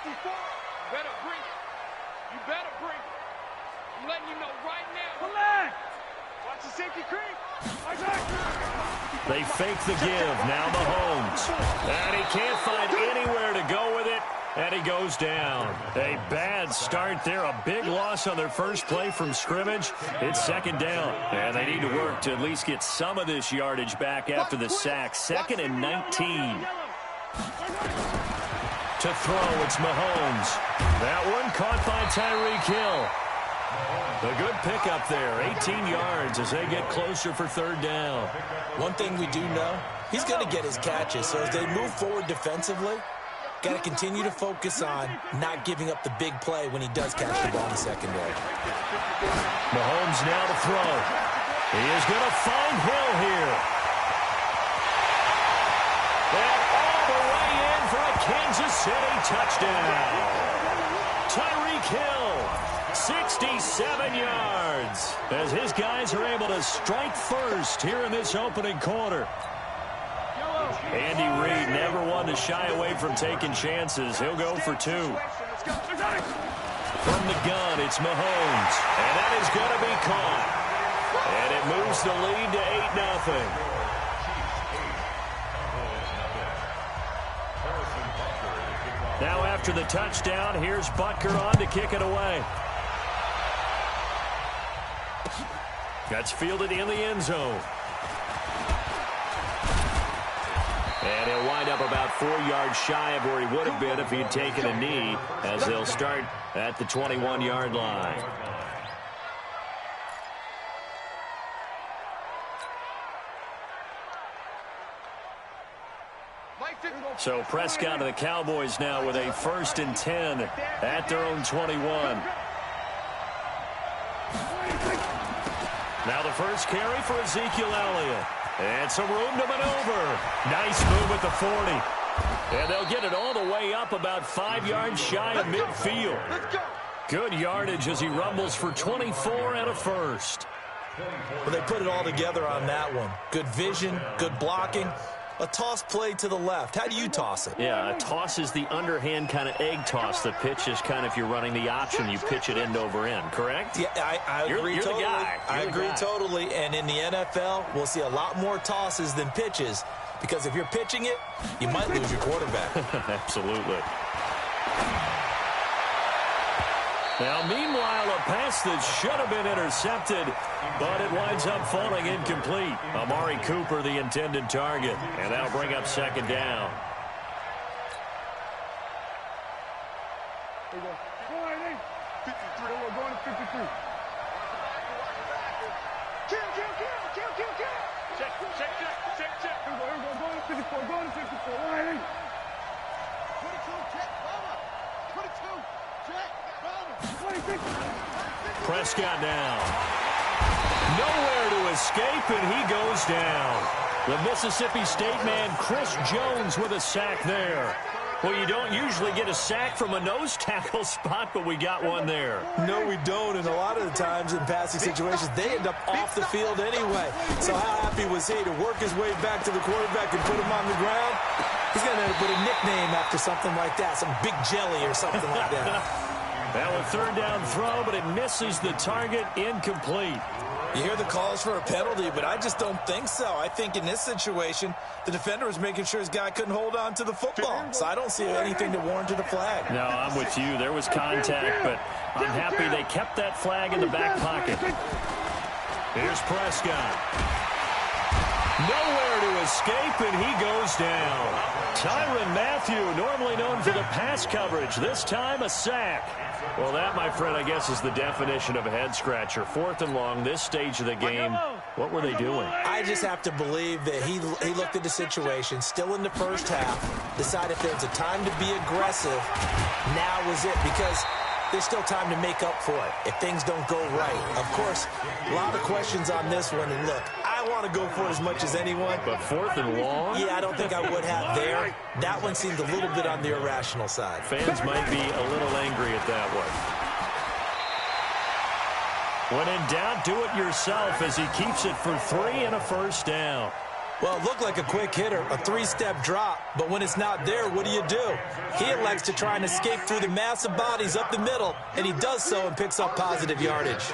too far, you better bring it. You better bring it. I'm letting you know right now. Relax. Watch the safety creep. They fake the give. Now Mahomes. And he can't find anywhere to go with it. And he goes down. A bad start there. A big loss on their first play from scrimmage. It's second down. And they need to work to at least get some of this yardage back after the sack. 2nd and 19. To throw, it's Mahomes. That one caught by Tyreek Hill. A good pickup there, 18 yards as they get closer for third down. One thing we do know, he's going to get his catches. So as they move forward defensively, got to continue to focus on not giving up the big play when he does catch the ball in the secondary. Mahomes now to throw. He is going to find Hill here. And all the way in for a Kansas City touchdown. Tyreek Hill. 67 yards as his guys are able to strike first here in this opening quarter. Andy Reid never one to shy away from taking chances. He'll go for 2. From the gun, it's Mahomes. And that is going to be caught. And it moves the lead to 8-0. Now after the touchdown, here's Butker on to kick it away. That's fielded in the end zone. And he'll wind up about 4 yards shy of where he would have been if he'd taken a knee, as they'll start at the 21-yard line. So Prescott and the Cowboys now with a 1st and 10 at their own 21. Now the first carry for Ezekiel Elliott. And some room to maneuver. Nice move at the 40. And they'll get it all the way up about 5 yards shy of midfield. Good yardage as he rumbles for 24 and a first. Well, they put it all together on that one. Good vision, good blocking. A toss play to the left. How do you toss it? Yeah, a toss is the underhand kind of egg toss. The pitch is kind of if you're running the option, you pitch it end over end, correct? Yeah, I agree you're totally. The guy. I agree totally. And in the NFL, we'll see a lot more tosses than pitches because if you're pitching it, you might lose your quarterback. Absolutely. Now, meanwhile, a pass that should have been intercepted, but it winds up falling incomplete. Amari Cooper, the intended target, and that'll bring up second down. There you go. Go ahead, 53. We're going to 53. Kill. Check. Here we go. Go to 54. Go to 54. Go ahead. 22, check. 22, check. 26. Prescott down. Nowhere to escape, and he goes down. The Mississippi State man, Chris Jones, with a sack there. Well, you don't usually get a sack from a nose tackle spot, but we got one there. No, we don't, and a lot of the times in passing situations, they end up off the field anyway. So how happy was he to work his way back to the quarterback and put him on the ground? He's going to have to put a nickname after something like that, some Big Jelly or something like that. Now a third down throw, but it misses the target, incomplete. You hear the calls for a penalty, but I just don't think so. I think in this situation, the defender was making sure his guy couldn't hold on to the football. So I don't see anything to warrant a flag. No, I'm with you. There was contact, but I'm happy they kept that flag in the back pocket. Here's Prescott. Nowhere to escape, and he goes down. Tyrann Mathieu, normally known for the pass coverage, this time a sack. Well, that, my friend, I guess is the definition of a head-scratcher. 4th and long, this stage of the game. What were they doing? I just have to believe that he looked at the situation, still in the first half, decided if there's a time to be aggressive, now was it, because there's still time to make up for it if things don't go right. Of course, a lot of questions on this one, and look, I want to go for it as much as anyone. But 4th and long? Yeah, I don't think I would have there. That one seemed a little bit on the irrational side. Fans might be a little angry at that one. When in doubt, do it yourself as he keeps it for 3 and a first down. Well, it looked like a quick hitter, a three-step drop, but when it's not there, what do? He elects to try and escape through the massive bodies up the middle, and he does so and picks up positive yardage.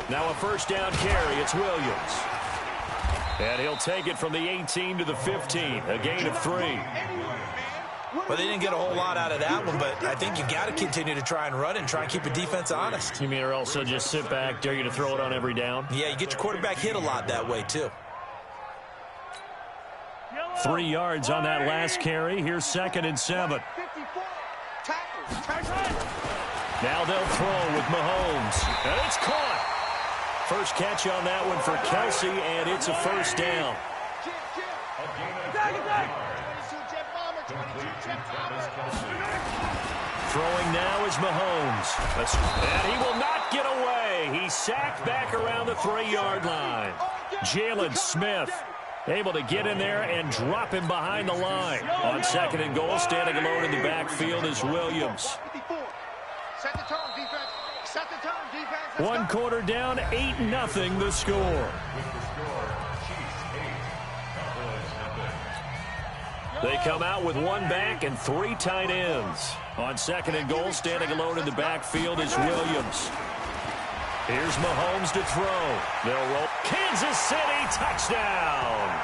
Now a first down carry. It's Williams. And he'll take it from the 18 to the 15, a gain of 3. Well, they didn't get a whole lot out of that one, but I think you got to continue to try and run and try and keep the defense honest. You mean or also just sit back, dare you to throw it on every down? Yeah, you get your quarterback hit a lot that way, too. 3 yards on that last carry. Here's 2nd and 7. Now they'll throw with Mahomes. And it's caught. First catch on that one for Kelsey, and it's a first down. Throwing now is Mahomes. And he will not get away. He's sacked back around the 3-yard line. Jalen Smith able to get in there and drop him behind the line. On 2nd and goal, standing alone in the backfield is Williams. Set the tone, defense. Set the tone, defense. 1 quarter down, 8-0 the score. They come out with 1 back and 3 tight ends. On 2nd and goal, standing alone in the backfield is Williams. Here's Mahomes to throw. They'll roll. Kansas City touchdown.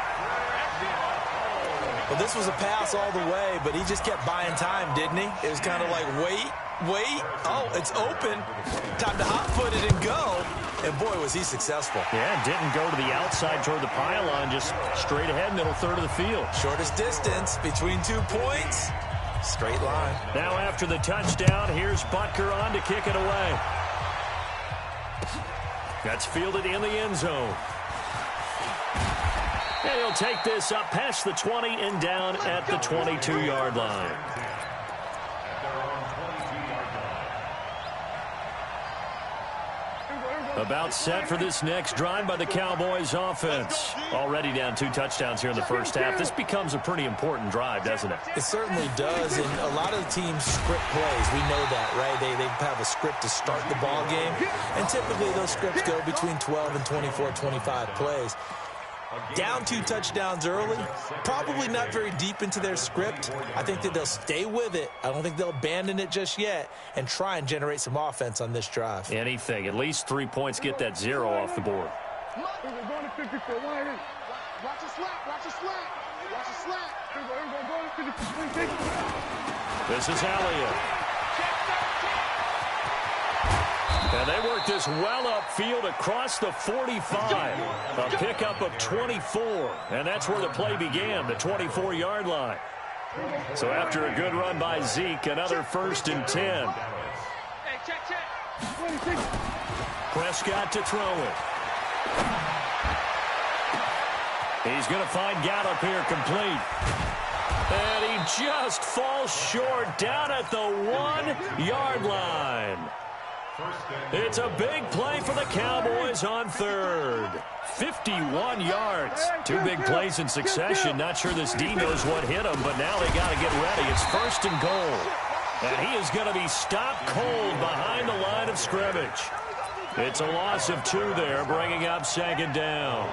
Well, this was a pass all the way, but he just kept buying time, didn't he? It was kind of like, wait. Oh, it's open. Time to hot-foot it and go. And, boy, was he successful. Yeah, didn't go to the outside toward the pylon, just straight ahead, middle third of the field. Shortest distance between 2 points. Straight line. Now after the touchdown, here's Butker on to kick it away. That's fielded in the end zone. And he'll take this up past the 20 and down at the 22-yard line. About set for this next drive by the Cowboys offense. Already down 2 touchdowns here in the first half. This becomes a pretty important drive, doesn't it? It certainly does, and a lot of the teams script plays. We know that, right? They have a script to start the ball game, and typically those scripts go between 12 and 24, 25 plays. Down 2 touchdowns early, probably not very deep into their script. I think that they'll stay with it. I don't think they'll abandon it just yet and try and generate some offense on this drive. Anything. At least 3 points, get that 0 off the board. Watch the slap. Watch the slap. Watch the slap. This is Elliott. And they work this well upfield across the 45. A pickup of 24. And that's where the play began, the 24-yard line. So after a good run by Zeke, another 1st and 10. Prescott to throw it. He's going to find Gallup here complete. And he just falls short down at the 1-yard line. It's a big play for the Cowboys on 3rd. 51 yards. 2 big plays in succession. Not sure this D knows what hit him, but now they got to get ready. It's 1st and goal. And he is going to be stopped cold behind the line of scrimmage. It's a loss of 2 there, bringing up 2nd down.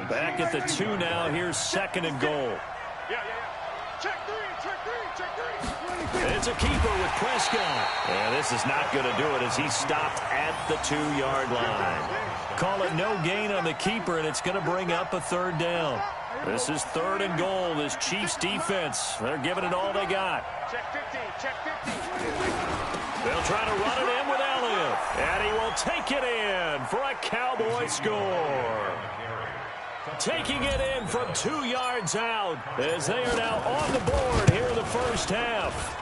Back at the 2 now. Here's 2nd and goal. Check 3. It's a keeper with Prescott. And this is not going to do it as he's stopped at the 2-yard line. Call it no gain on the keeper, and it's going to bring up a 3rd down. This is 3rd and goal. This Chiefs defense, they're giving it all they got. Check 50. They'll try to run it in with Elliott. And he will take it in for a Cowboy score. Taking it in from 2 yards out as they are now on the board here in the first half.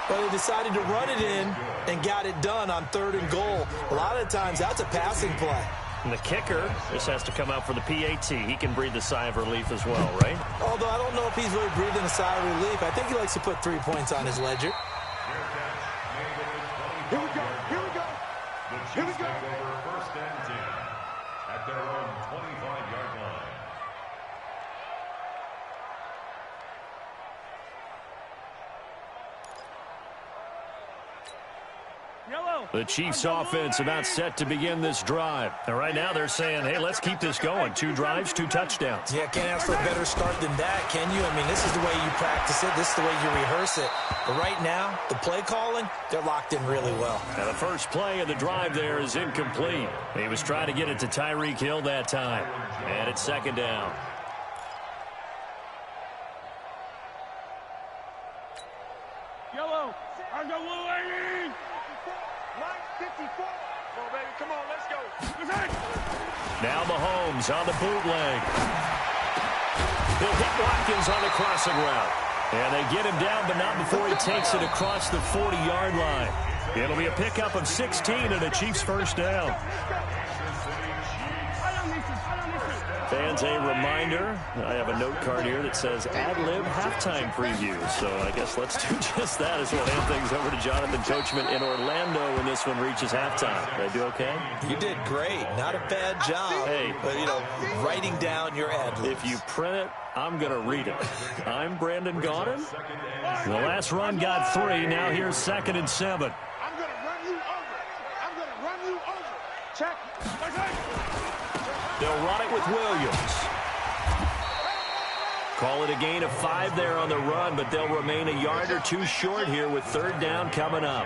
Well, they decided to run it in and got it done on 3rd and goal. A lot of times that's a passing play. And the kicker just has to come out for the PAT. He can breathe a sigh of relief as well, right? Although I don't know if he's really breathing a sigh of relief. I think he likes to put 3 points on his ledger. Here we go. Here we go. First and 10 at their own 25-yard line. The Chiefs offense about set to begin this drive. And right now they're saying, hey, let's keep this going. 2 drives, 2 touchdowns. Yeah, can't ask for a better start than that, can you? I mean, this is the way you practice it. This is the way you rehearse it. But right now, the play calling, they're locked in really well. And the first play of the drive there is incomplete. He was trying to get it to Tyreek Hill that time. And it's 2nd down. Yellow. I go blue 80. Line 54. Come on, baby. Come on, let's go. Now Mahomes on the bootleg. He'll hit Watkins on the crossing route. And they get him down, but not before he takes it across the 40-yard line. It'll be a pickup of 16 and a Chiefs first down. Fans, a reminder, I have a note card here that says ad-lib halftime preview. So I guess let's do just that as we'll hand things over to Jonathan Coachman in Orlando when this one reaches halftime. Did I do okay? You did great. Not a bad job. Hey, but, you know, writing down your ad-libs. If you print it, I'm going to read it. I'm Brandon Gaudin. The last run got 3. Now here's 2nd and 7. I'm going to run you over. I'm going to run you over. Check. They'll run it with Williams. Call it a gain of 5 there on the run, but they'll remain a yard or 2 short here with 3rd down coming up.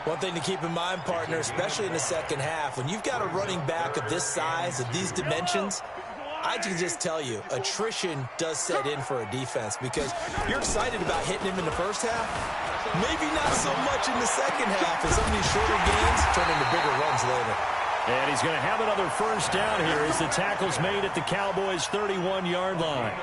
One thing to keep in mind, partner, especially in the second half, when you've got a running back of this size, of these dimensions, I can just tell you, attrition does set in for a defense because you're excited about hitting him in the first half. Maybe not so much in the second half, as some of these shorter gains turn into bigger runs later. And he's going to have another first down here as the tackle's made at the Cowboys' 31-yard line.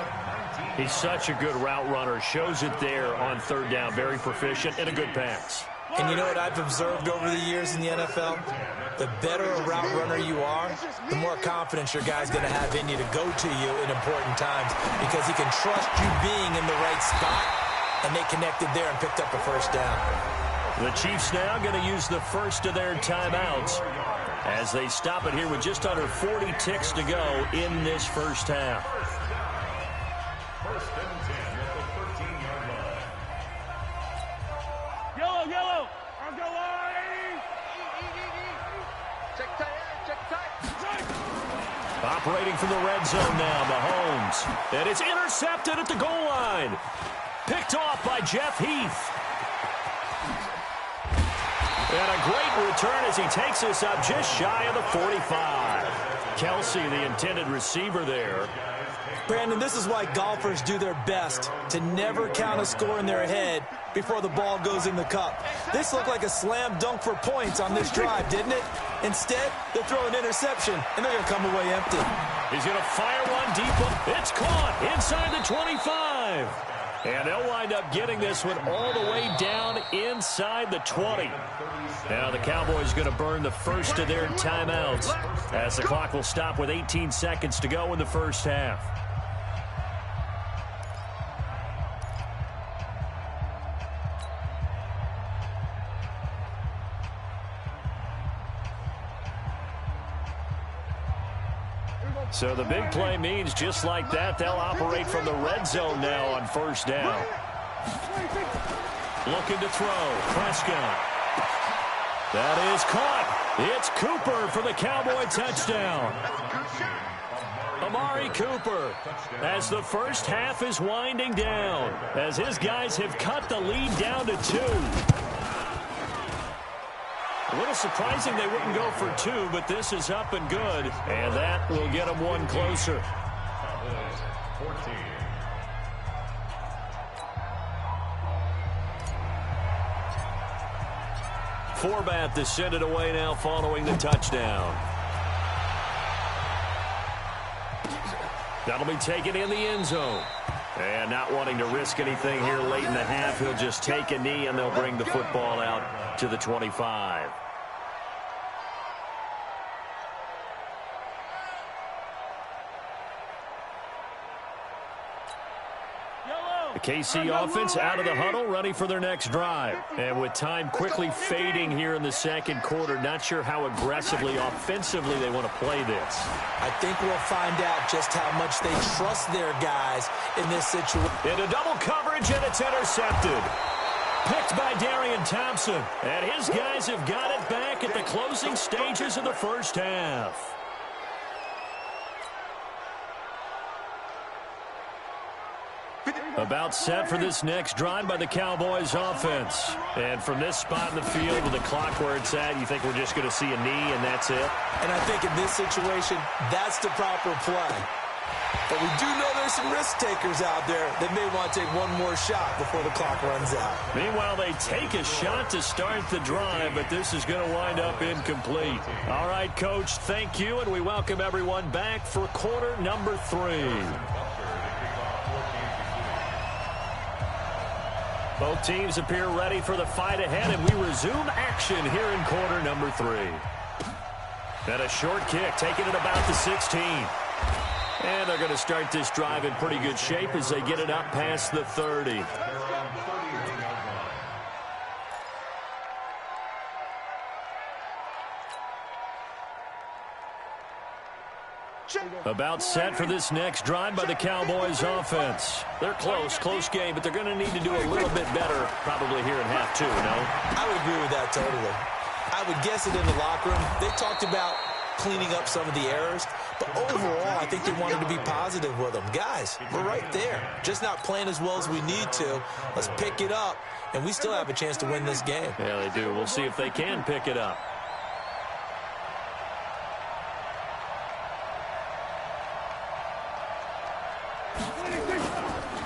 He's such a good route runner. Shows it there on 3rd down. Very proficient and a good pass. And you know what I've observed over the years in the NFL? The better a route runner you are, the more confidence your guy's going to have in you to go to you in important times because he can trust you being in the right spot, and they connected there and picked up a first down. The Chiefs now going to use the first of their timeouts as they stop it here with just under 40 ticks to go in this first half. 1st and 10 at the 13-yard line. Yellow. I'll go wide. Check tight. Operating from the red zone now, Mahomes. And it's intercepted at the goal line. Picked off by Jeff Heath. And a great return as he takes us up just shy of the 45. Kelsey, the intended receiver there. Brandon, this is why golfers do their best to never count a score in their head before the ball goes in the cup. This looked like a slam dunk for points on this drive, didn't it? Instead, they throw an interception, and they're going to come away empty. He's going to fire one deep. It's caught inside the 25. And they'll wind up getting this one all the way down inside the 20. Now the Cowboys going to burn the first of their timeouts as the clock will stop with 18 seconds to go in the first half. So the big play means just like that, they'll operate from the red zone now on first down. Looking to throw. Prescott. That is caught. It's Cooper for the Cowboy touchdown. Amari Cooper as the first half is winding down as his guys have cut the lead down to 2. A little surprising they wouldn't go for 2, but this is up and good, and that will get them one closer. Cowboys 14. Forbat to send it away now following the touchdown. That'll be taken in the end zone. And not wanting to risk anything here late in the half, he'll just take a knee and they'll bring the football out to the 25. The KC offense out of the huddle, ready for their next drive. And with time quickly fading here in the second quarter, not sure how aggressively, offensively they want to play this. I think we'll find out just how much they trust their guys in this situation. Into double coverage, and it's intercepted. Picked by Darian Thompson. And his guys have got it back at the closing stages of the first half. About set for this next drive by the Cowboys offense. And from this spot in the field with the clock where it's at, you think we're just going to see a knee and that's it? And I think in this situation, that's the proper play. But we do know there's some risk takers out there that may want to take one more shot before the clock runs out. Meanwhile, they take a shot to start the drive, but this is going to wind up incomplete. All right, Coach, thank you, and we welcome everyone back for quarter number 3. Both teams appear ready for the fight ahead, and we resume action here in quarter number 3. And a short kick, taking it about the 16. And they're going to start this drive in pretty good shape as they get it up past the 30. About set for this next drive by the Cowboys offense. They're close game, but they're going to need to do a little bit better probably here in half 2, no? I would agree with that totally. I would guess it in the locker room. They talked about cleaning up some of the errors, but overall, I think they wanted to be positive with them. Guys, we're right there. Just not playing as well as we need to. Let's pick it up, and we still have a chance to win this game. Yeah, they do. We'll see if they can pick it up.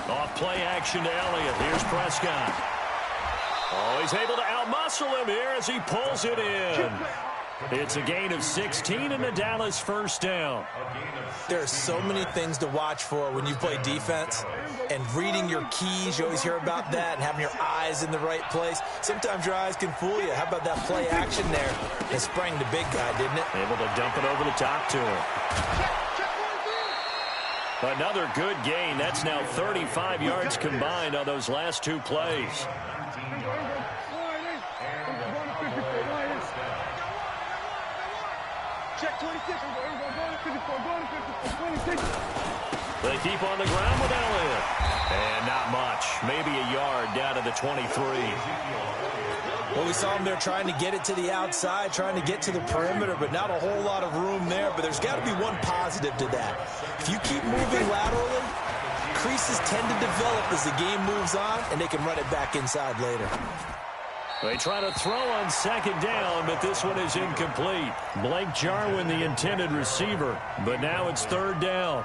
Off play action to Elliott. Here's Prescott. Oh, he's able to outmuscle him here as he pulls it in. It's a gain of 16 and a Dallas first down. There are so many things to watch for when you play defense. And reading your keys, you always hear about that, and having your eyes in the right place. Sometimes your eyes can fool you. How about that play action there? It sprang the big guy, didn't it? Able to dump it over the top to him. Another good gain. That's now 35 yards combined on those last 2 plays. Check 26. They keep on the ground with Elliott. And not much. Maybe a yard down to the 23. Well, we saw them there trying to get it to the outside, trying to get to the perimeter, but not a whole lot of room there. But there's got to be one positive to that. If you keep moving laterally, creases tend to develop as the game moves on, and they can run it back inside later. They try to throw on second down, but this one is incomplete. Blake Jarwin, the intended receiver, but now it's third down.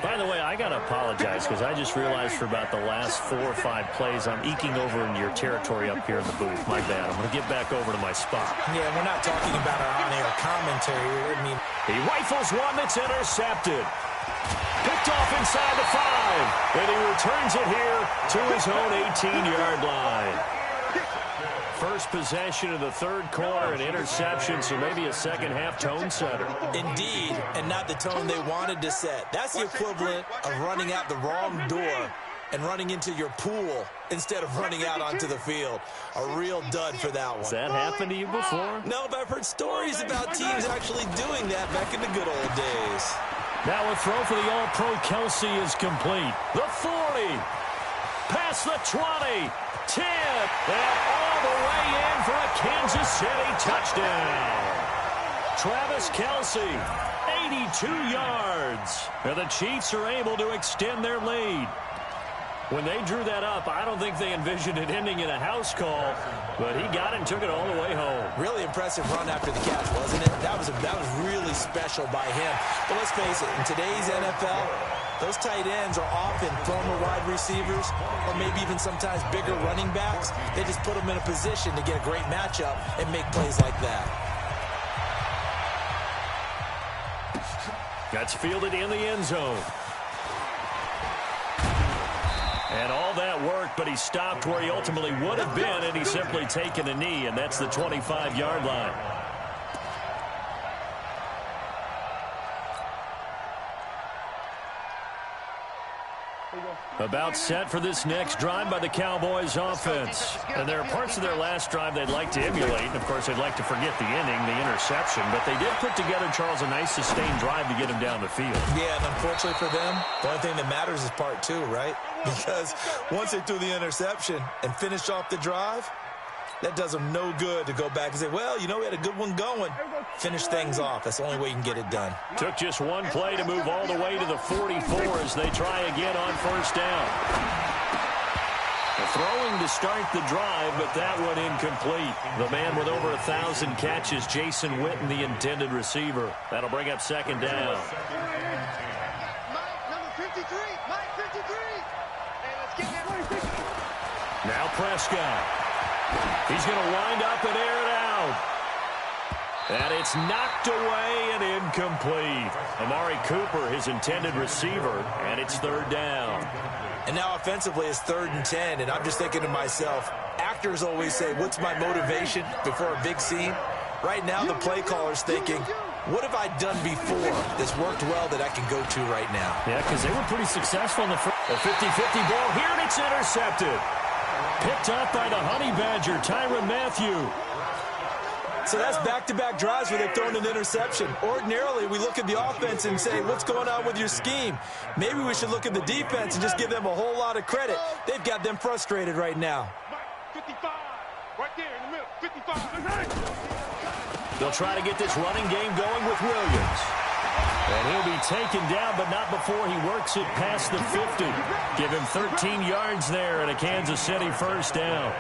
By the way, I got to apologize because I just realized for about the last 4 or 5 plays, I'm eking over into your territory up here in the booth. My bad. I'm going to get back over to my spot. Yeah, we're not talking about our on-air commentary. I mean, he rifles one that's intercepted. Picked off inside the 5, and he returns it here to his own 18-yard line. First possession of the third quarter, an interception, so maybe a second-half tone setter. Indeed, and not the tone they wanted to set. That's the equivalent of running out the wrong door and running into your pool instead of running out onto the field. A real dud for that one. Has that happened to you before? No, but I've heard stories about teams actually doing that back in the good old days. Now a throw for the All-Pro Kelsey is complete. The 40, past the 20, 10, and all the way in for a Kansas City touchdown. Travis Kelsey, 82 yards. And the Chiefs are able to extend their lead. When they drew that up, I don't think they envisioned it ending in a house call, but he got it and took it all the way home. Really impressive run after the catch, wasn't it? That was really special by him. But let's face it, in today's NFL, those tight ends are often former wide receivers or maybe even sometimes bigger running backs. They just put them in a position to get a great matchup and make plays like that. That's fielded in the end zone. And all that worked, but he stopped where he ultimately would have been, and he's simply taken a knee, and that's the 25-yard line. About set for this next drive by the Cowboys offense. And there are parts of their last drive they'd like to emulate. And, of course, they'd like to forget the inning, the interception. But they did put together, Charles, a nice sustained drive to get him down the field. Yeah, and unfortunately for them, the only thing that matters is part two, right? Because once they threw the interception and finished off the drive, that does them no good to go back and say, well, you know, we had a good one going. Finish things off. That's the only way you can get it done. Took just one play to move all the way to the 44 as they try again on first down. Throwing to start the drive, but that one incomplete. The man with over 1,000 catches, Jason Witten, the intended receiver. That'll bring up second down. Now Prescott. He's going to wind up and air it out. And it's knocked away and incomplete. Amari Cooper, his intended receiver, and it's third down. And now offensively it's 3rd and 10, and I'm just thinking to myself, actors always say, what's my motivation before a big scene? Right now the play caller's thinking, what have I done before that's worked well that I can go to right now? Yeah, because they were pretty successful in the first. A 50-50 ball here, and it's intercepted. Picked up by the Honey Badger, Tyrann Mathieu. So that's back-to-back drives where they've thrown an interception. Ordinarily, we look at the offense and say, what's going on with your scheme? Maybe we should look at the defense and just give them a whole lot of credit. They've got them frustrated right now. 55, right there in the middle, 55. They'll try to get this running game going with Williams. And he'll be taken down, but not before he works it past the 50. Give him 13 yards there and a Kansas City first down.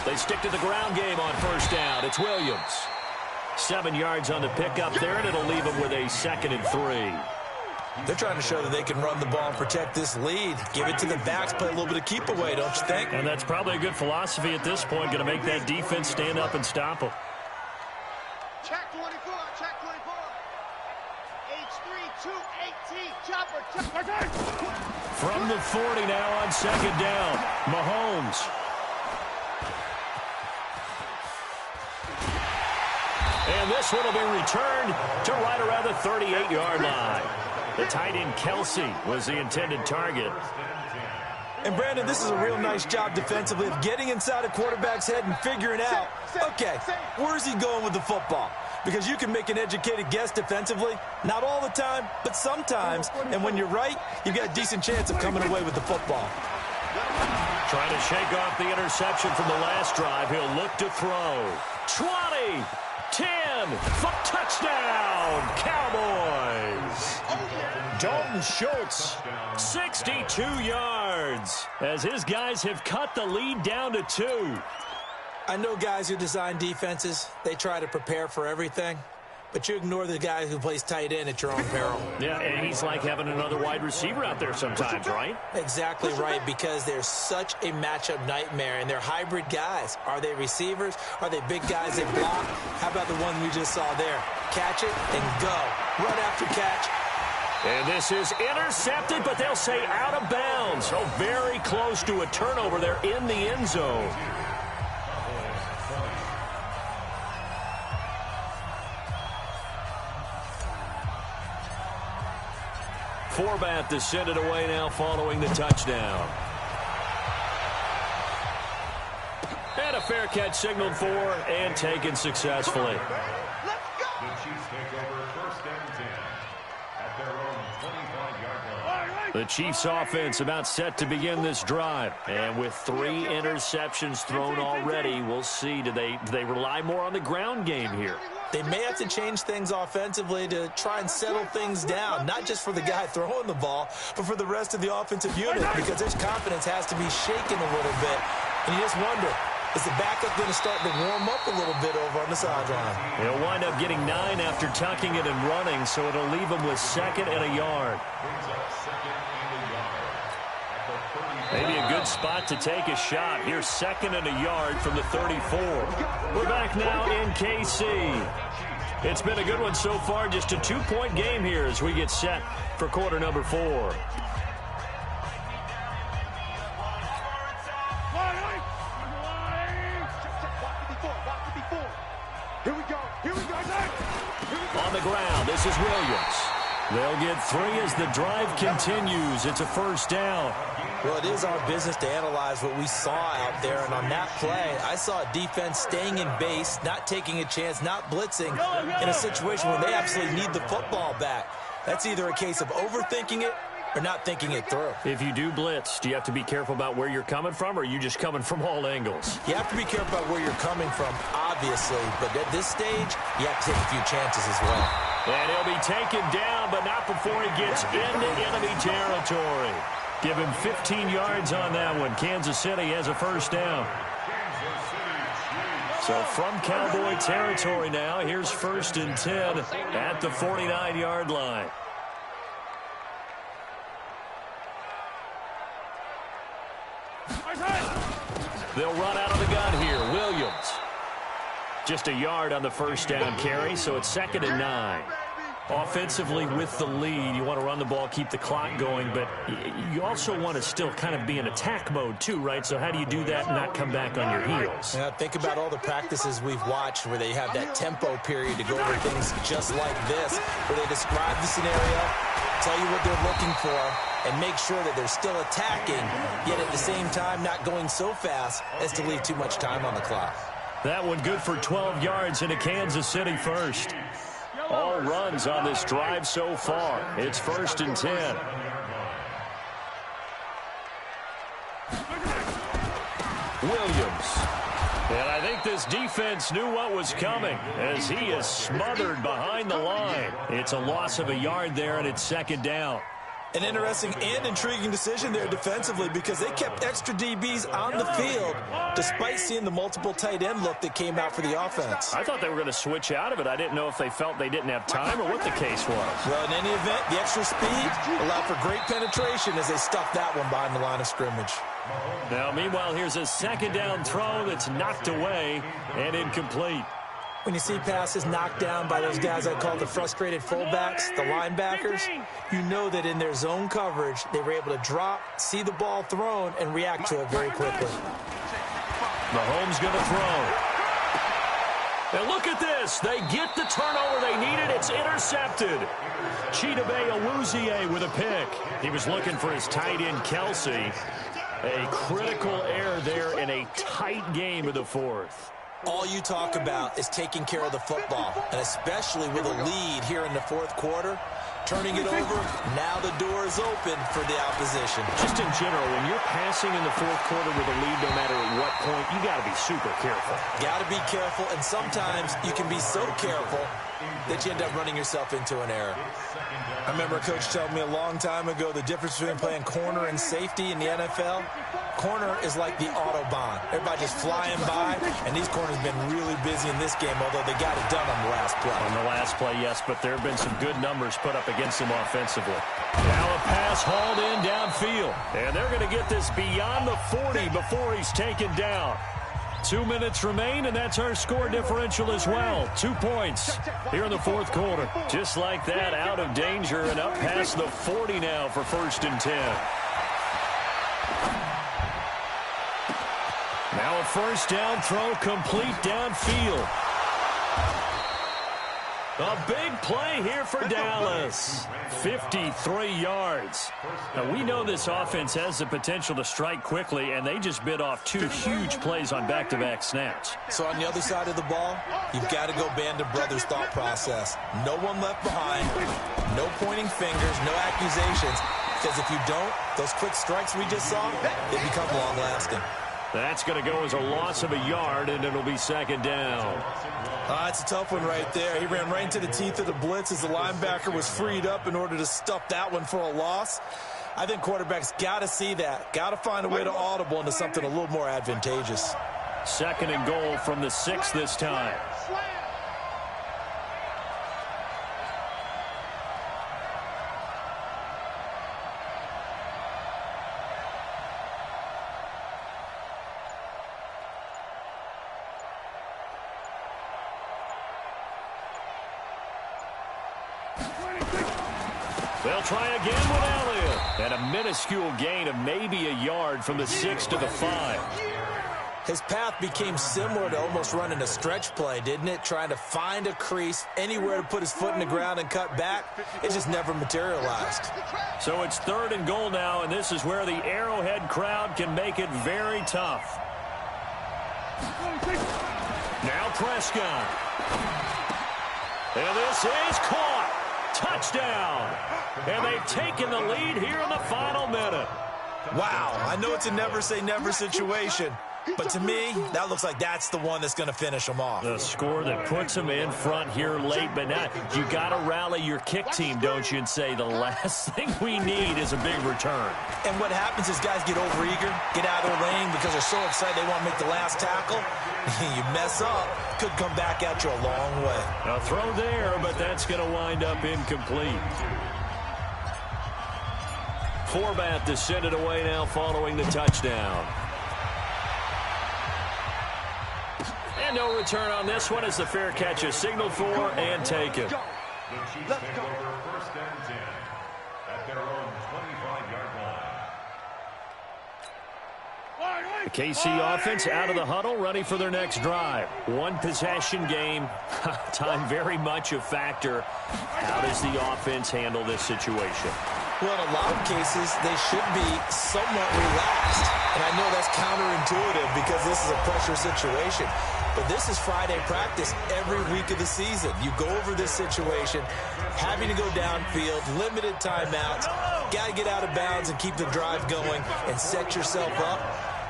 They stick to the ground game on first down. It's Williams. 7 yards on the pickup there, and it'll leave him with a 2nd and 3. They're trying to show that they can run the ball and protect this lead. Give it to the backs, play a little bit of keep away, don't you think? And that's probably a good philosophy at this point, going to make that defense stand up and stop them. Check 24, check 24. H3, 218, chopper, check. From the 40 now on second down, Mahomes. And this one will be returned to right around the 38-yard line. The tight end, Kelsey, was the intended target. And, Brandon, this is a real nice job defensively of getting inside a quarterback's head and figuring out, okay, where's he going with the football? Because you can make an educated guess defensively, not all the time, but sometimes. And when you're right, you've got a decent chance of coming away with the football. Trying to shake off the interception from the last drive. He'll look to throw. 20, 10, touchdown, Cowboys. Dalton Schultz, 62 yards, as his guys have cut the lead down to 2. I know guys who design defenses, they try to prepare for everything, but you ignore the guy who plays tight end at your own peril. Yeah, and he's like having another wide receiver out there sometimes, right? Exactly right, because they're such a matchup nightmare, and they're hybrid guys. Are they receivers? Are they big guys that block? How about the one we just saw there? Catch it and go. Run after catch. And this is intercepted, but they'll say out of bounds. So very close to a turnover there in the end zone. Forbath to send it away now following the touchdown. And a fair catch signaled for and taken successfully. The Chiefs take over 1st and 10 at their own 25-yard line. The Chiefs offense about set to begin this drive. And with 3 interceptions thrown already, we'll see. Do they rely more on the ground game here? They may have to change things offensively to try and settle things down, not just for the guy throwing the ball, but for the rest of the offensive unit, because his confidence has to be shaken a little bit. And you just wonder, is the backup going to start to warm up a little bit over on the sideline? He'll wind up getting 9 after tucking it and running, so it'll leave him with 2nd and a yard. Maybe a good spot to take a shot. Here's 2nd and a yard from the 34. We're back now in KC. It's been a good one so far. Just a 2-point game here as we get set for quarter number 4. Here we go. Here we go. the ground. This is Williams. They'll get 3 as the drive continues. It's a first down. Well, it is our business to analyze what we saw out there, and on that play, I saw a defense staying in base, not taking a chance, not blitzing in a situation where they absolutely need the football back. That's either a case of overthinking it or not thinking it through. If you do blitz, do you have to be careful about where you're coming from, or are you just coming from all angles? You have to be careful about where you're coming from, obviously, but at this stage, you have to take a few chances as well. And he'll be taken down, but not before he gets into enemy territory. Give him 15 yards on that one. Kansas City has a first down. So from Cowboy territory now, here's 1st and 10 at the 49-yard line. They'll run out of the gun here. Williams. Just a yard on the first down carry, so it's 2nd and 9. Offensively with the lead, you want to run the ball, keep the clock going, but you also want to still kind of be in attack mode too, right? So how do you do that and not come back on your heels? Yeah, think about all the practices we've watched where they have that tempo period to go over things just like this, where they describe the scenario, tell you what they're looking for, and make sure that they're still attacking, yet at the same time not going so fast as to leave too much time on the clock. That one good for 12 yards into Kansas City first. All runs on this drive so far. It's 1st and 10. Williams. And I think this defense knew what was coming as he is smothered behind the line. It's a loss of a yard there, and it's 2nd down. An interesting and intriguing decision there defensively because they kept extra DBs on the field despite seeing the multiple tight end look that came out for the offense. I thought they were going to switch out of it. I didn't know if they felt they didn't have time or what the case was. Well, in any event, the extra speed allowed for great penetration as they stuffed that one behind the line of scrimmage. Now, meanwhile, here's a 2nd down throw that's knocked away and incomplete. When you see passes knocked down by those guys I call the frustrated fullbacks, the linebackers, you know that in their zone coverage, they were able to drop, see the ball thrown, and react to it very quickly. Mahomes going to throw. And look at this. They get the turnover they needed. It's intercepted. Chidobe Awuzie with a pick. He was looking for his tight end, Kelsey. A critical error there in a tight game of the 4th. All you talk about is taking care of the football, and especially with a lead here in the 4th quarter, turning it over, now the door is open for the opposition. Just in general, when you're passing in the 4th quarter with a lead, no matter at what point, you got to be super careful. Got to be careful, and sometimes you can be so careful that you end up running yourself into an error. I remember a coach telling me a long time ago the difference between playing corner and safety in the NFL. Corner is like the Autobahn. Everybody just flying by, and these corners have been really busy in this game, although they got it done on the last play. On the last play, yes, but there have been some good numbers put up against them offensively. Now a pass hauled in downfield, and they're going to get this beyond the 40 before he's taken down. 2 minutes remain, and that's our score differential as well. 2 points here in the 4th quarter. Just like that, out of danger and up past the 40 now for 1st and 10. Now a first down throw complete downfield. A big play here for Dallas. 53 yards. Now, we know this offense has the potential to strike quickly, and they just bit off 2 huge plays on back-to-back snaps. So on the other side of the ball, you've got to go band of brothers thought process. No one left behind, no pointing fingers, no accusations, because if you don't, those quick strikes we just saw, they become long-lasting. That's going to go as a loss of a yard, and it'll be 2nd down. It's a tough one right there. He ran right into the teeth of the blitz as the linebacker was freed up in order to stuff that one for a loss. I think quarterbacks got to see that. Got to find a way to audible into something a little more advantageous. 2nd and goal from the 6 this time. They'll try again with Elliott. And a minuscule gain of maybe a yard from the 6 to the 5. His path became similar to almost running a stretch play, didn't it? Trying to find a crease, anywhere to put his foot in the ground and cut back. It just never materialized. So it's 3rd and goal now, and this is where the Arrowhead crowd can make it very tough. Now Prescott. And this is caught. Touchdown. And they've taken the lead here in the final minute. Wow, I know it's a never-say-never situation, but to me, that looks like that's the one that's going to finish them off. The score that puts them in front here late, but now you got to rally your kick team, don't you, and say the last thing we need is a big return. And what happens is guys get overeager, get out of their lane because they're so excited they want to make the last tackle. You mess up, could come back at you a long way. A throw there, but that's going to wind up incomplete. Forbath to send it away now following the touchdown. And no return on this one as the fair catch is signaled for and taken. The Chiefs take over 1st and 10 at their own 25-yard line. The KC offense out of the huddle, ready for their next drive. One possession game. Time very much a factor. How does the offense handle this situation? Well, in a lot of cases, they should be somewhat relaxed. And I know that's counterintuitive because this is a pressure situation. But this is Friday practice every week of the season. You go over this situation, having to go downfield, limited timeouts, got to get out of bounds and keep the drive going and set yourself up.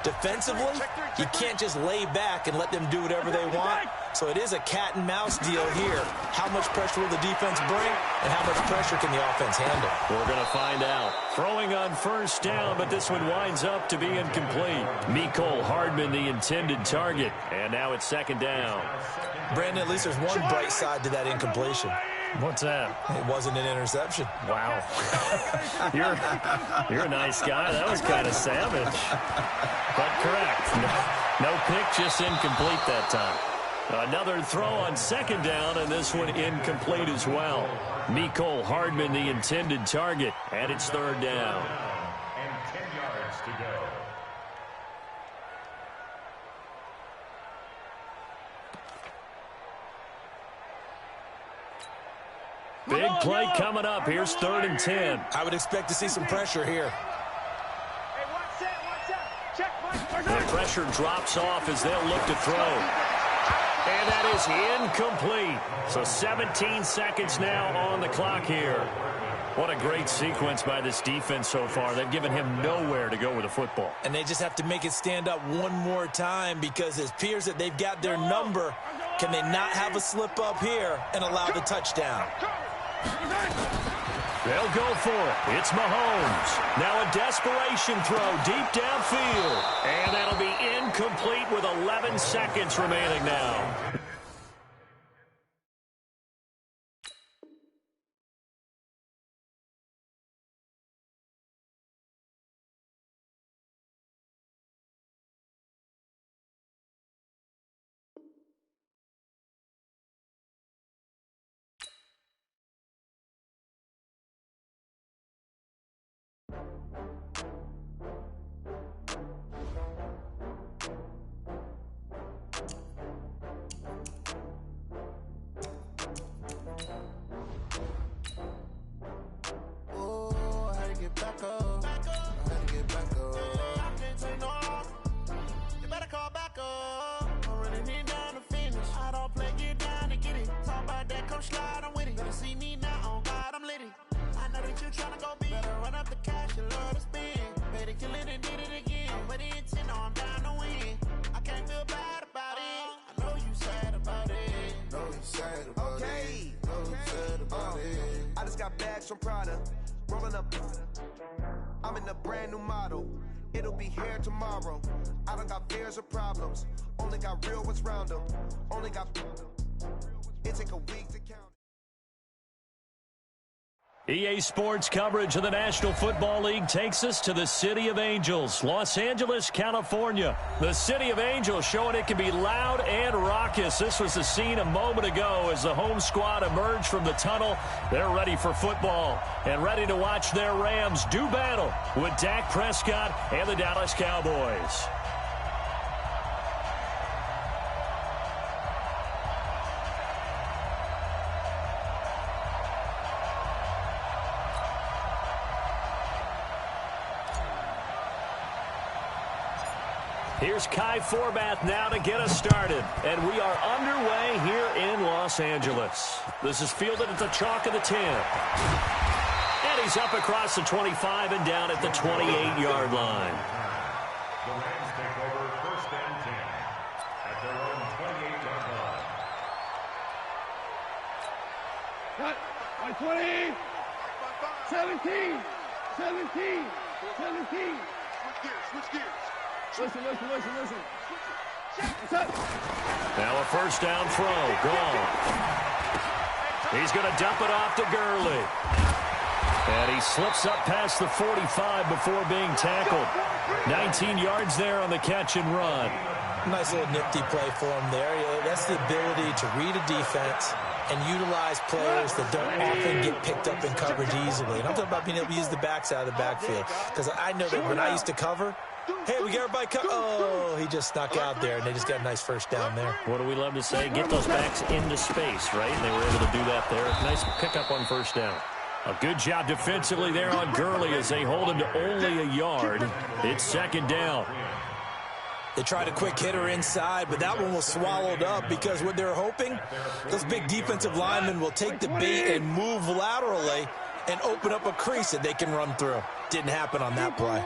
Defensively, you can't just lay back and let them do whatever they want. So it is a cat and mouse deal here. How much pressure will the defense bring and how much pressure can the offense handle? We're going to find out. Throwing on 1st down, but this one winds up to be incomplete. Mecole Hardman, the intended target. And now it's 2nd down. Brandon, at least there's one bright side to that incompletion. What's that? It wasn't an interception. Wow. You're a nice guy. That was kind of savage. But correct. No pick, just incomplete that time. Another throw on 2nd down, and this one incomplete as well. Mecole Hardman, the intended target, and it's 3rd down. And 10 yards to go. Big play coming up. Here's 3rd and 10. I would expect to see some pressure here. The pressure drops off as they'll look to throw. And that is incomplete. So 17 seconds now on the clock here. What a great sequence by this defense so far. They've given him nowhere to go with the football. And they just have to make it stand up one more time because it appears that they've got their number. Can they not have a slip up here and allow the touchdown? They'll go for it. It's Mahomes. Now a desperation throw deep downfield. And that'll be incomplete with 11 seconds remaining now. From Prada, rolling up. I'm in a brand new model. It'll be here tomorrow. I don't got fears or problems. Only got real ones round them. Only got. It take a week to count. EA Sports coverage of the National Football League takes us to the City of Angels, Los Angeles, California. The City of Angels showing it can be loud and raucous. This was the scene a moment ago as the home squad emerged from the tunnel. They're ready for football and ready to watch their Rams do battle with Dak Prescott and the Dallas Cowboys. Here's Kai Forbath now to get us started. And we are underway here in Los Angeles. This is fielded at the chalk of the 10. And he's up across the 25 and down at the 28-yard line. The Rams take over first and 10 at their own 28-yard line. Cut. 20. 17. 17. 17. Switch gears. Listen. Now a first down throw. Gone. He's going to dump it off to Gurley. And he slips up past the 45 before being tackled. 19 yards there on the catch and run. Nice little nifty play for him there. That's the ability to read a defense and utilize players that don't often get picked up in coverage easily. And I'm talking about being able to use the backside of the backfield. Because I know that when I used to cover, hey, we got everybody covered. Oh, he just snuck out there, and they just got a nice first down there. What do we love to say? Get those backs into space, right? And they were able to do that there. Nice pickup on first down. A good job defensively there on Gurley as they hold him to only a yard. It's second down. They tried a quick hitter inside, but that one was swallowed up because what they're hoping, those big defensive linemen will take the bait and move laterally and open up a crease that they can run through. Didn't happen on that play.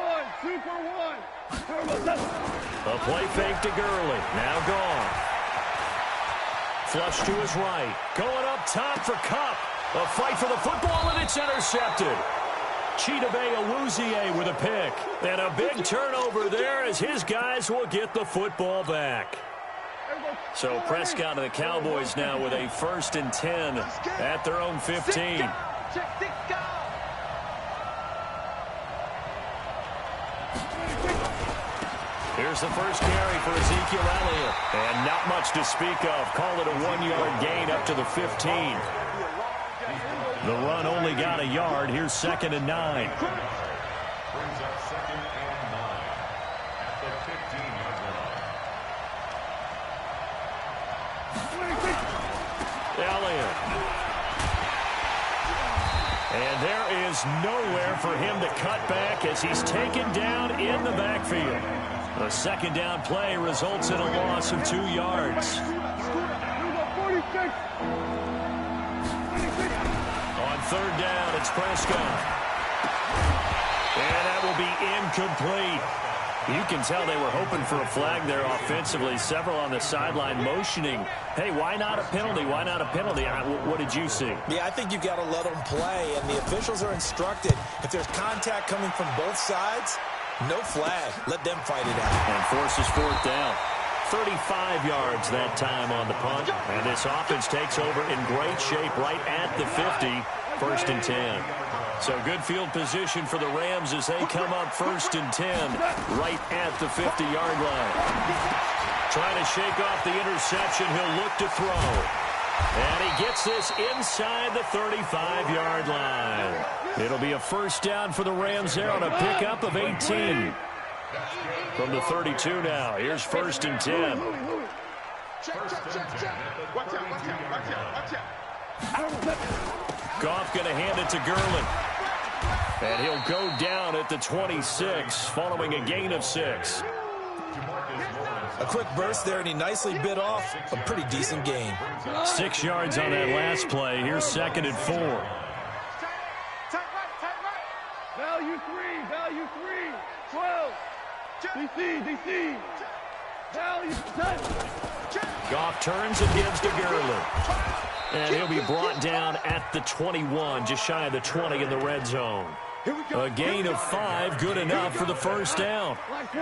A play fake to Gurley. Now gone. Flush to his right. Going up top for Kupp. A fight for the football, and it's intercepted. Chidobe Awuzie with a pick. And a big turnover there as his guys will get the football back. So Prescott and the Cowboys now with a first and 10 at their own 15. Here's the first carry for Ezekiel Elliott. And not much to speak of. Call it a 1-yard gain up to the 15. The run only got a yard. Here's second and 9. Brings up second and 9 at the 15-yard line. Elliott. And there is nowhere for him to cut back as he's taken down in the backfield. A second down play results in a loss of 2 yards. On third down, it's Prescott. And that will be incomplete. You can tell they were hoping for a flag there offensively. Several on the sideline motioning. Hey, why not a penalty? Why not a penalty? What did you see? Yeah, I think you've got to let them play, and the officials are instructed. If there's contact coming from both sides, no flag. Let them fight it out. And forces fourth down. 35 yards that time on the punt. And this offense takes over in great shape right at the 50. First and 10. So good field position for the Rams as they come up first and 10 right at the 50-yard line. Trying to shake off the interception. He'll look to throw. And he gets this inside the 35-yard line. It'll be a first down for the Rams there on a pickup of 18. From the 32 now. Here's first and 10. Goff going to hand it to Gurley. And he'll go down at the 26 following a gain of 6. A quick burst there, and he nicely bit off a pretty decent gain. 6 yards on that last play. Here's second and 4. Value 3. 12. DC. Value 10. Goff turns and gives to Gurley. And he'll be brought down at the 21, just shy of the 20 in the red zone. A gain of 5, good enough for the first down. First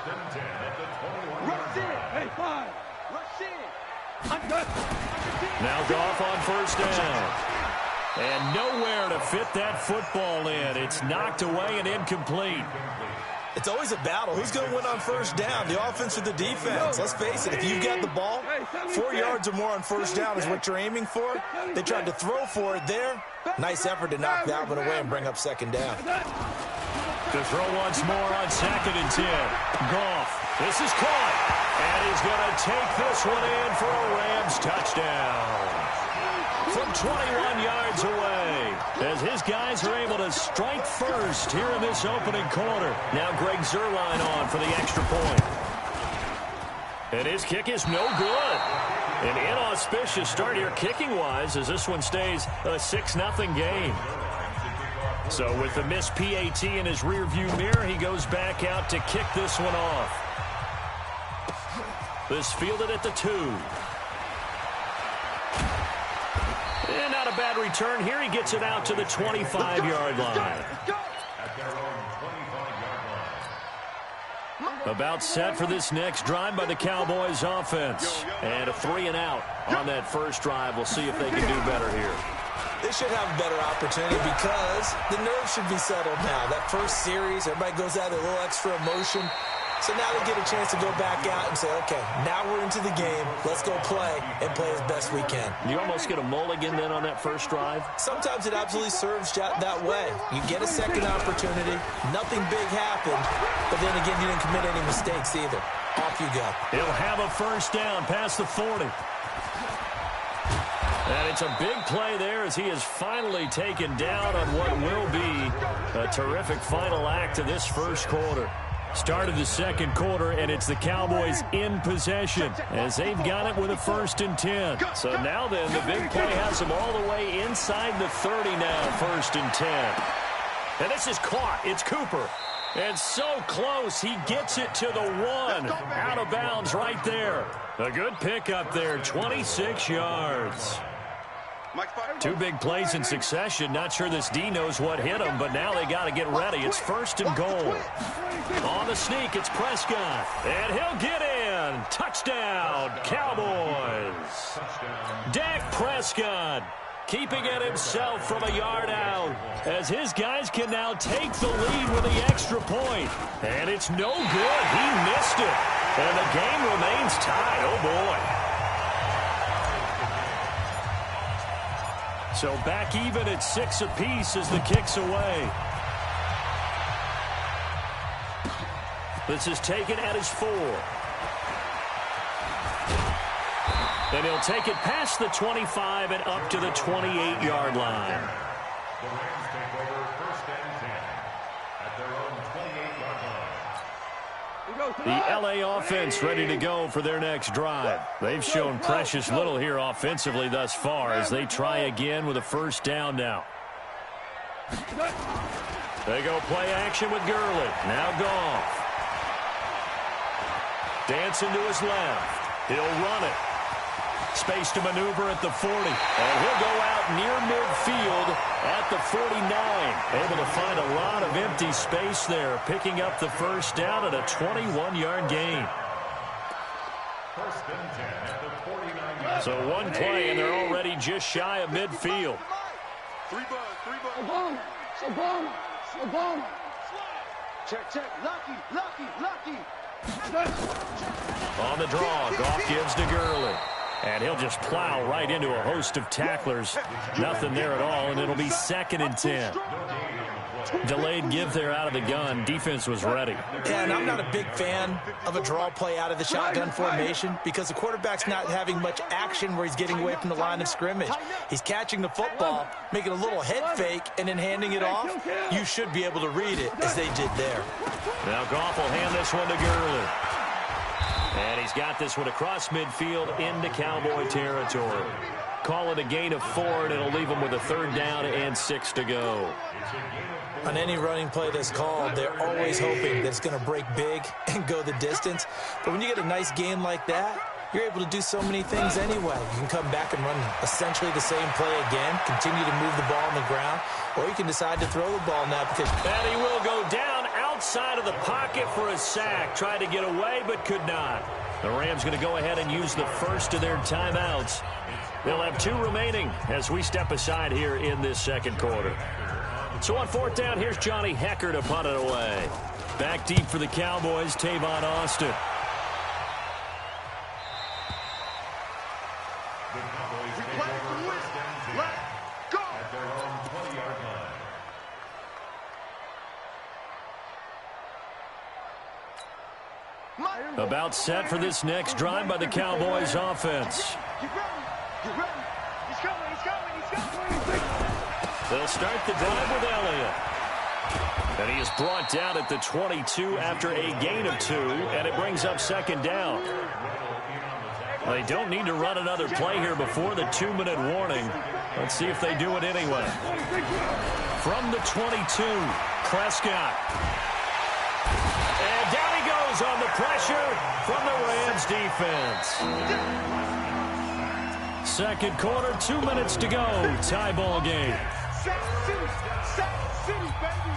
and 10 at the 21-yard line. Now Goff on first down. And nowhere to fit that football in. It's knocked away and incomplete. It's always a battle. Who's going to win on first down, the offense or the defense? Let's face it, if you've got the ball, 4 yards or more on first down is what you're aiming for. They tried to throw for it there. Nice effort to knock that one away and bring up second down. To throw once more on second and 10. Goff. This is caught. And he's going to take this one in for a Rams touchdown. from 21 yards away as his guys are able to strike first here in this opening quarter. Now Greg Zuerlein on for the extra point. And his kick is no good. An inauspicious start here kicking-wise as this one stays a 6-0 game. So with the missed PAT in his rearview mirror, he goes back out to kick this one off. This fielded at the 2. And not a bad return here. He gets it out to the 25-yard line. About set for this next drive by the Cowboys offense. And a 3-and-out on that first drive. We'll see if they can do better here. They should have a better opportunity because the nerves should be settled now. That first series, everybody goes out with a little extra emotion. So now they get a chance to go back out and say, okay, now we're into the game. Let's go play and play as best we can. You almost get a mulligan then on that first drive? Sometimes it absolutely serves that way. You get a second opportunity. Nothing big happened. But then again, you didn't commit any mistakes either. Off you go. He'll have a first down past the 40. And it's a big play there as he is finally taken down on what will be a terrific final act of this first quarter. Start of the second quarter, and it's the Cowboys in possession as they've got it with a 1st and 10. So now then, the big play has them all the way inside the 30 now, 1st and 10. And this is caught. It's Cooper. And so close, he gets it to the 1. Out of bounds right there. A good pickup there, 26 yards. 2 big plays in succession. Not sure this D knows what hit him, but now they got to get ready. It's 1st and goal. On the sneak, it's Prescott. And he'll get in. Touchdown, Cowboys. Dak Prescott keeping it himself from a yard out as his guys can now take the lead with the extra point. And it's no good. He missed it. And the game remains tied. Oh, boy. So back even at 6 apiece as the kick's away. This is taken at his 4. And he'll take it past the 25 and up to the 28-yard line. The Rams take over 1st and 10 at their own 28-yard line. The L.A. offense ready to go for their next drive. They've shown precious little here offensively thus far as they try again with a 1st down now. They go play action with Gurley. Now Goff. Dancing to his left. He'll run it. Space to maneuver at the 40. And he'll go out near midfield at the 49. Able to find a lot of empty space there, picking up the 1st down at a 21-yard gain. 1st and 10 at the 49-yard. So one play, and they're already just shy of midfield. 3 ball. Obama. Check. Lucky. On the draw, Goff gives to Gurley. And he'll just plow right into a host of tacklers. Nothing there at all, and it'll be 2nd and 10. Delayed give there out of the gun. Defense was ready. Yeah, and I'm not a big fan of a draw play out of the shotgun formation because the quarterback's not having much action where he's getting away from the line of scrimmage. He's catching the football, making a little head fake, and then handing it off. You should be able to read it as they did there. Now Goff will hand this one to Gurley. And he's got this one across midfield into Cowboy territory. Call it a gain of 4, and it'll leave him with a 3rd down and 6 to go. On any running play that's called, they're always hoping that it's going to break big and go the distance. But when you get a nice gain like that, you're able to do so many things anyway. You can come back and run essentially the same play again, continue to move the ball on the ground, or you can decide to throw the ball now because... And he will go down outside of the pocket for a sack. Tried to get away, but could not. The Rams going to go ahead and use the first of their timeouts. They'll have 2 remaining as we step aside here in this second quarter. So on 4th down, here's Johnny Hecker to punt it away. Back deep for the Cowboys, Tavon Austin. The Cowboys take over 1st and 10 at their own 20-yard line. About set for this next drive by the Cowboys offense. Get ready. He's coming. They'll start the drive with Elliott. And he is brought down at the 22 after a gain of 2, and it brings up second down. They don't need to run another play here before the 2-minute warning. Let's see if they do it anyway. From the 22, Prescott. And down he goes on the pressure from the Rams defense. Second quarter, 2 minutes to go. Tie ball game. Sack City, baby.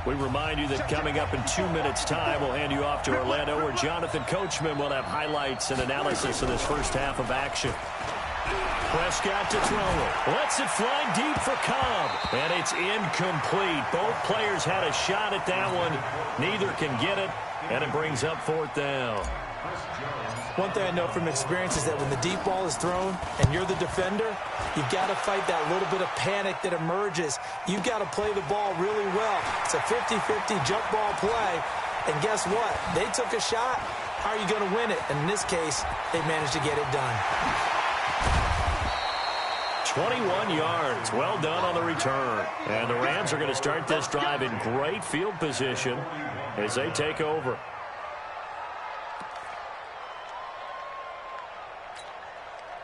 We remind you that coming up in 2 minutes' time, we'll hand you off to Orlando, where Jonathan Coachman will have highlights and analysis of this first half of action. Prescott to throw it. Lets it fly deep for Cobb. And it's incomplete. Both players had a shot at that one. Neither can get it. And it brings up fourth down. One thing I know from experience is that when the deep ball is thrown and you're the defender, you've got to fight that little bit of panic that emerges. You've got to play the ball really well. It's a 50-50 jump ball play. And guess what? They took a shot. How are you going to win it? And in this case, they managed to get it done. 21 yards. Well done on the return. And the Rams are going to start this drive in great field position as they take over.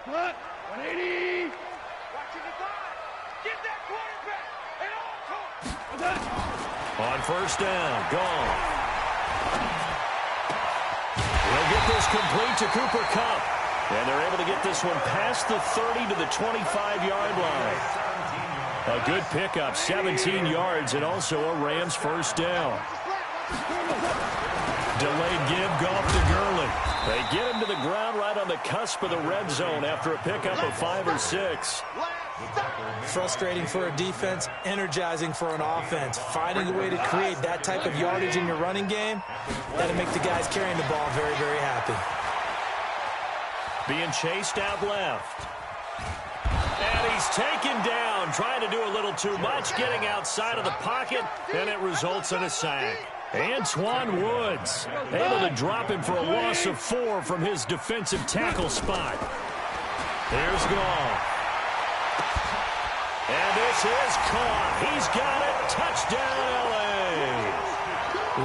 What? 180. Watching the line. Get that quarterback. And all on first down, gone. They'll get this complete to Cooper Kupp. And they're able to get this one past the 30 to the 25-yard line. A good pickup, 17 yards, and also a Rams first down. Delayed give, Goff to Gurley. They get him to the ground right on the cusp of the red zone after a pickup of 5 or 6. Frustrating for a defense, energizing for an offense. Finding a way to create that type of yardage in your running game, that'll make the guys carrying the ball very, very happy. Being chased out left. And he's taken down, trying to do a little too much, getting outside of the pocket, and it results in a sack. Antoine Woods able to drop him for a loss of 4 from his defensive tackle spot. Here's Goff. And this is caught. He's got it. Touchdown, L.A.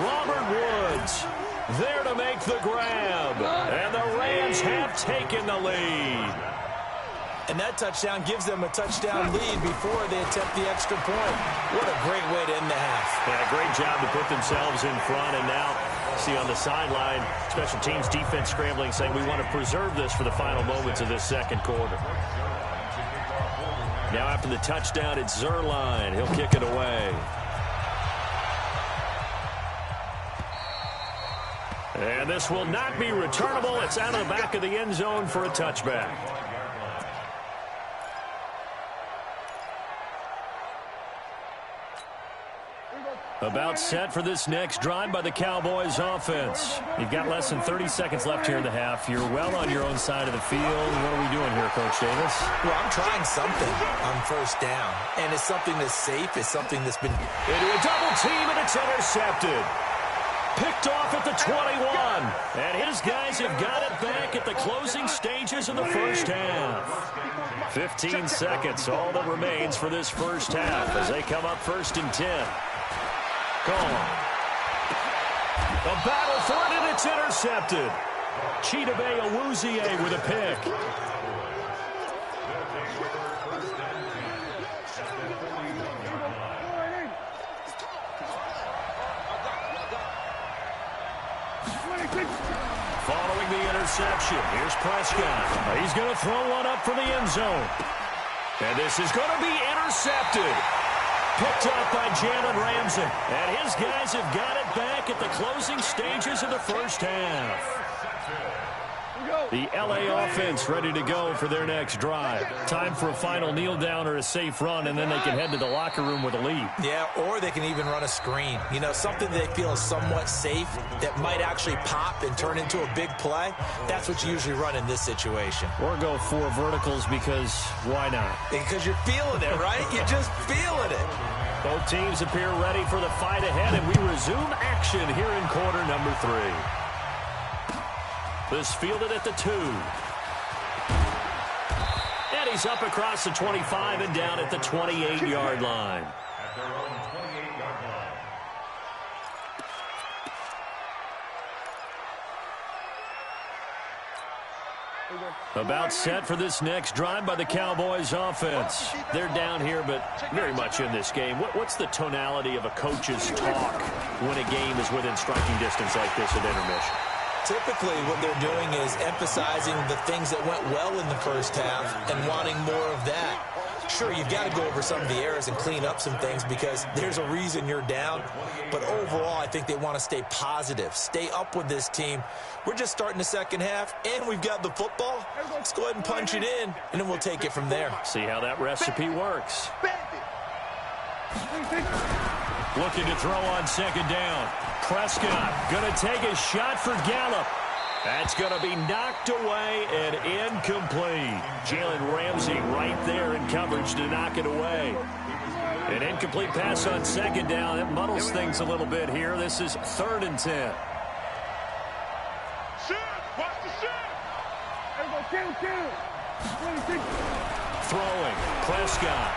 Robert Woods there to make the grab. And the Rams have taken the lead. And that touchdown gives them a touchdown lead before they attempt the extra point. What a great way to end the half. Yeah, great job to put themselves in front. And now, see on the sideline, special teams defense scrambling, saying we want to preserve this for the final moments of this second quarter. Now after the touchdown, it's Zerline. He'll kick it away. And this will not be returnable. It's out of the back of the end zone for a touchback. About set for this next drive by the Cowboys offense. You've got less than 30 seconds left here in the half. You're well on your own side of the field. What are we doing here, Coach Davis? Well, I'm trying something on first down. And it's something that's safe. It's something that's been... Into a double team, and it's intercepted. Picked off at the 21. And his guys have got it back at the closing stages of the first half. 15 seconds, all that remains for this first half as they come up first and 10. Gone. A battle for it, and it's intercepted. Chidobe Awuzie with a pick. Following the interception, here's Prescott. He's going to throw one up for the end zone. And this is going to be intercepted. Picked up by Jalen Ramsey. And his guys have got it back at the closing stages of the first half. The LA offense ready to go for their next drive. Time for a final kneel down or a safe run, and then they can head to the locker room with a lead. Yeah, or they can even run a screen. You know, something they feel is somewhat safe that might actually pop and turn into a big play. That's what you usually run in this situation. Or go 4 verticals because why not? Because you're feeling it, right? You're just feeling it. Both teams appear ready for the fight ahead, and we resume action here in quarter number 3. This fielded at the 2. And he's up across the 25 and down at the 28-yard line. At their own 28-yard line. About set for this next drive by the Cowboys offense. They're down here, but very much in this game. What's the tonality of a coach's talk when a game is within striking distance like this at intermission? Typically, what they're doing is emphasizing the things that went well in the first half and wanting more of that. Sure, you've got to go over some of the errors and clean up some things because there's a reason you're down. But overall, I think they want to stay positive, stay up with this team. We're just starting the second half, and we've got the football. Let's go ahead and punch it in, and then we'll take it from there. See how that recipe works. Looking to throw on second down. Prescott going to take a shot for Gallup. That's going to be knocked away and incomplete. Jalen Ramsey right there in coverage to knock it away. An incomplete pass on second down. It muddles things a little bit here. This is 3rd and 10. Throwing. Prescott.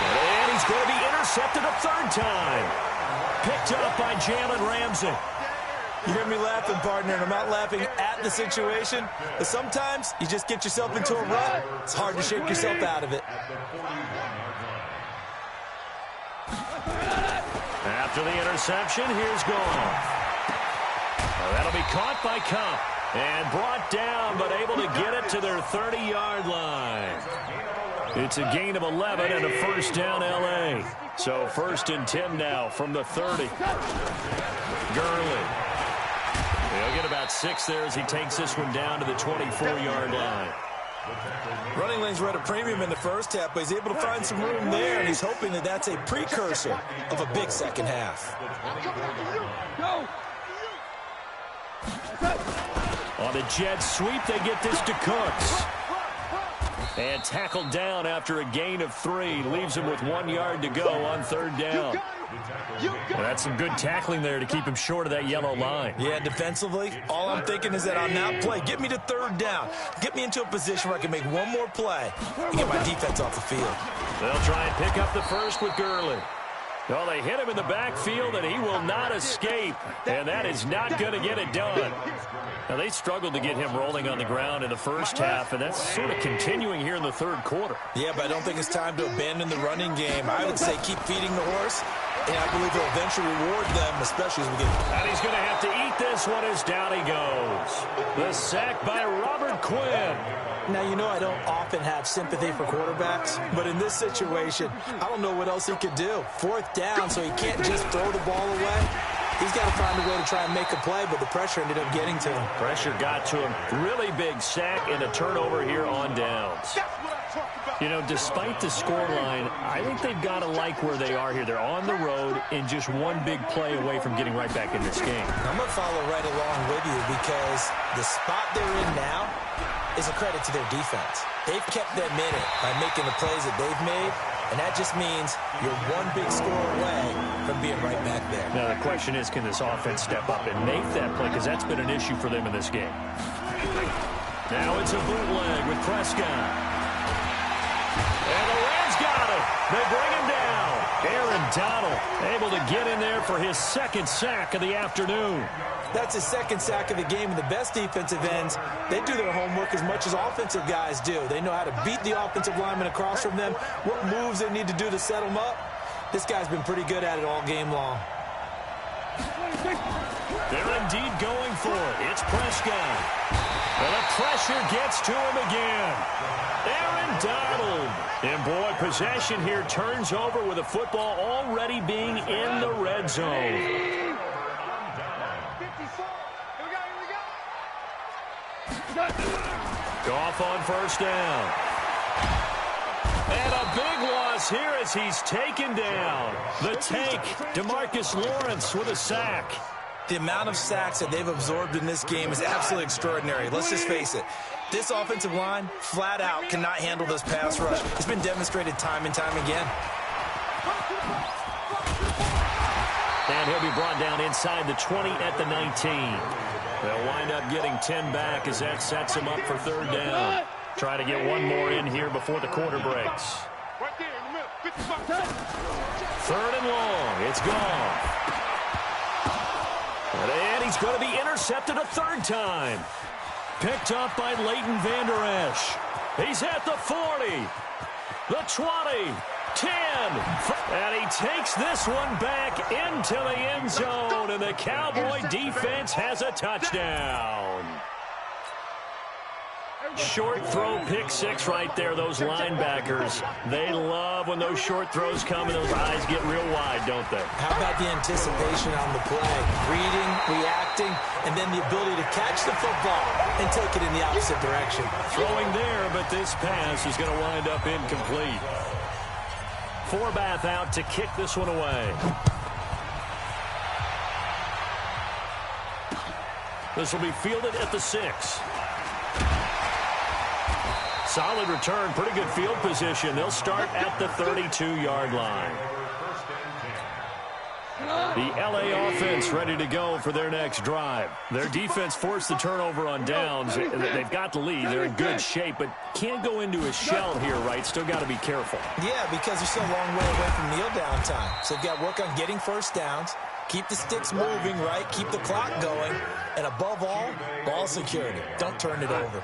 And he's going to be intercepted a 3rd time. Picked up by Jalen Ramsey. You hear me laughing, partner, and I'm not laughing at the situation, but sometimes you just get yourself into a rut. It's hard to shake yourself out of it. After the interception, here's Goff. That'll be caught by Cup and brought down, but able to get it to their 30-yard line. It's a gain of 11 and a first down, L.A. So 1st and 10 now from the 30. Gurley. He'll get about 6 there as he takes this one down to the 24-yard line. Running lanes were at a premium in the first half, but he's able to find some room there, and he's hoping that that's a precursor of a big second half. On the jet sweep, they get this to Cooks. And tackled down after a gain of 3. Leaves him with 1 yard to go on 3rd down. Well, that's some good tackling there to keep him short of that yellow line. Yeah, defensively, all I'm thinking is that on that play, get me to 3rd down. Get me into a position where I can make one more play and get my defense off the field. They'll try and pick up the first with Gurley. Well, they hit him in the backfield, and he will not escape. And that is not going to get it done. Now, they struggled to get him rolling on the ground in the first half, and that's sort of continuing here in the 3rd quarter. Yeah, but I don't think it's time to abandon the running game. I would say keep feeding the horse, and I believe he'll eventually reward them, especially as we get... And he's going to have to eat this one as down he goes. The sack by Robert Quinn. Now, you know I don't often have sympathy for quarterbacks, but in this situation, I don't know what else he could do. 4th down, so he can't just throw the ball away. He's got to find a way to try and make a play, but the pressure ended up getting to him. Pressure got to him. Really big sack and a turnover here on downs. You know, despite the scoreline, I think they've got to like where they are here. They're on the road and just one big play away from getting right back in this game. I'm going to follow right along with you because the spot they're in now is a credit to their defense. They've kept them in it by making the plays that they've made, and that just means you're one big score away from being right back there. Now, the question is, can this offense step up and make that play? Because that's been an issue for them in this game. Now it's a bootleg with Prescott. And the Rams got him. They bring him down. Aaron Donald able to get in there for his 2nd sack of the afternoon. That's his 2nd sack of the game, and the best defensive ends, they do their homework as much as offensive guys do. They know how to beat the offensive lineman across from them, what moves they need to do to set them up. This guy's been pretty good at it all game long. They're indeed going for it. It's Prescott. And the pressure gets to him again. Aaron Donald. And, boy, possession here turns over with the football already being in the red zone. Goff on first down. And a big loss here as he's taken down. The tank, DeMarcus Lawrence with a sack. The amount of sacks that they've absorbed in this game is absolutely extraordinary. Let's just face it. This offensive line, flat out, cannot handle this pass rush. It's been demonstrated time and time again. And he'll be brought down inside the 20 at the 19. They'll wind up getting 10 back as that sets him up for third down. Try to get one more in here before the quarter breaks. Third and long. It's gone. And he's going to be intercepted a third time. Picked up by Leighton Vander Esch. He's at the 40, the 20, 10. And he takes this one back into the end zone, and the Cowboy defense has a touchdown. Short throw, pick six right there. Those linebackers, they love when those short throws come and those eyes get real wide, don't they? How about the anticipation on the play? Reading, reacting, and then the ability to catch the football and take it in the opposite direction. Throwing there, but this pass is going to wind up incomplete. Forbath out to kick this one away. This will be fielded at the 6. Solid return, pretty good field position. They'll start at the 32-yard line. The LA offense ready to go for their next drive. Their defense forced the turnover on downs. They've got the lead. They're in good shape, but can't go into a shell here, right? Still got to be careful. Yeah, because they're still a long way away from kneel down time. So they've got to work on getting first downs, keep the sticks moving, right? Keep the clock going, and above all, ball security. Don't turn it over.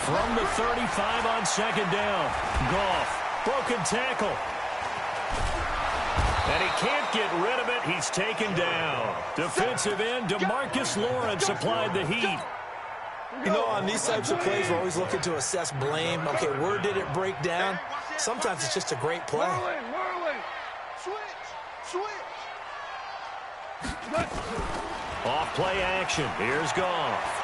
From the 35 on second down. Goff, broken tackle. And he can't get rid of it. He's taken down. Defensive end, DeMarcus Lawrence applied the heat. You know, on these types of plays, we're always looking to assess blame. Okay, where did it break down? Sometimes it's just a great play. Switch. Off play action. Here's Goff.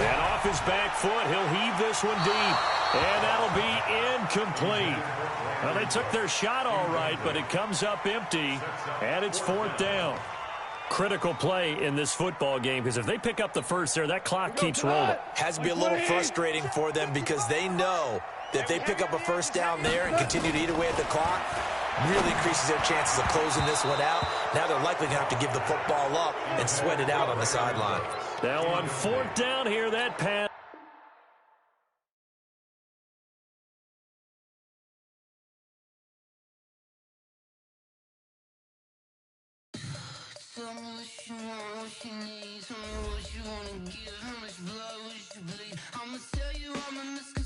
And off his back foot, he'll heave this one deep. And that'll be incomplete. Well, they took their shot all right, but it comes up empty. And it's fourth down. Critical play in this football game, because if they pick up the first there, that clock keeps rolling. Has to be a little frustrating for them because they know that if they pick up a first down there and continue to eat away at the clock, really increases their chances of closing this one out. Now they're likely going to have to give the football up and sweat it out on the sideline. Now on fourth down here, that pass. Tell me what you want, what you need. Tell me what you want to give, how much blood would you bleed? I'ma tell you I'm a